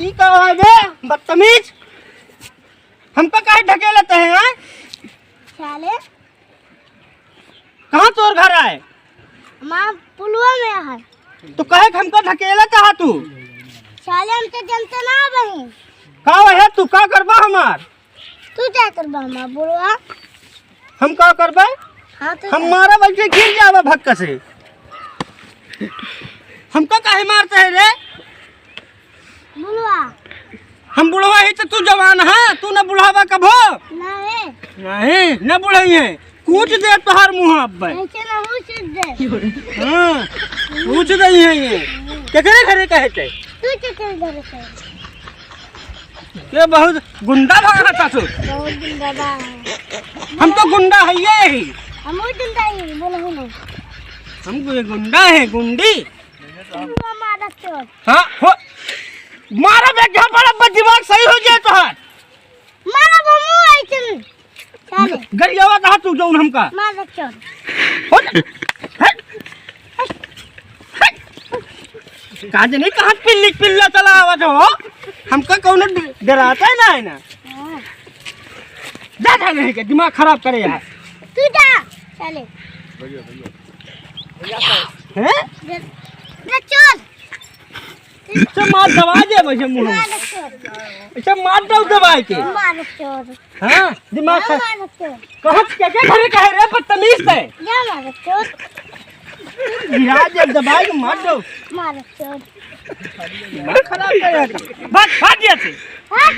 ई का है बे बदतमीज, हमका काहे ढकेलते हैं? हाँ साले कहाँ तोर घर आए? माँ पुलवा में है। तो कहे कि हमका ढकेला चाहा तू? साले हम तो जनते ना बही। का है तू का करबा हमार? तू क्या करबा माँ बुलवा? हम का करबे? हाँ तो हमारा बच्चे गिर जावे भक्का से। हमका काहे मारते है रे? बुलवा हम बुढ़वा ही तो तू जवान है, तू न बुढ़ावा कभो नहीं नहीं न बुढ़ई है। कूच दे तोहार मुँह अब ऐसे ना हो दे। हाँ पूछ रही है ये केकरे घरे कहते? तू क्या घर से? ये बहुत गुंडा भगा था तू। बहुत गुंडा है। हम तो गुंडा है ये ही। हम वो गुंडा ही बोला हूँ ना। हम ये गुंडा है गुंडी। बुलवा मारा चोर। हाँ हो मारा बेटा बड़ा दिमाग सही हो जाए तोहार। मारा बमू ऐसे साले गरियावा कहा तू जौन हमका मारा चोर। हो हट काज नहीं कहाँ पिल्ला चला आवत हो? हमका कौन डराता है ना है ना? हाँ। जा जा नहीं के दिमाग खराब करे यार। तू जा साले हैं? रे चोर इसे मार दबा दे वैसे मुंह में। मारा चोर। इसे मार दो दबाई के। मारा चोर। हाँ दिमाग खराब मारा चोर। कहाँ क्या घरे कहे रे बदतमीज है। या मारा चोर। गिरा दे दबाई के मार दो। मारा चोर। दिमाग खराब करे। भाग भाग यहाँ से। हाँ?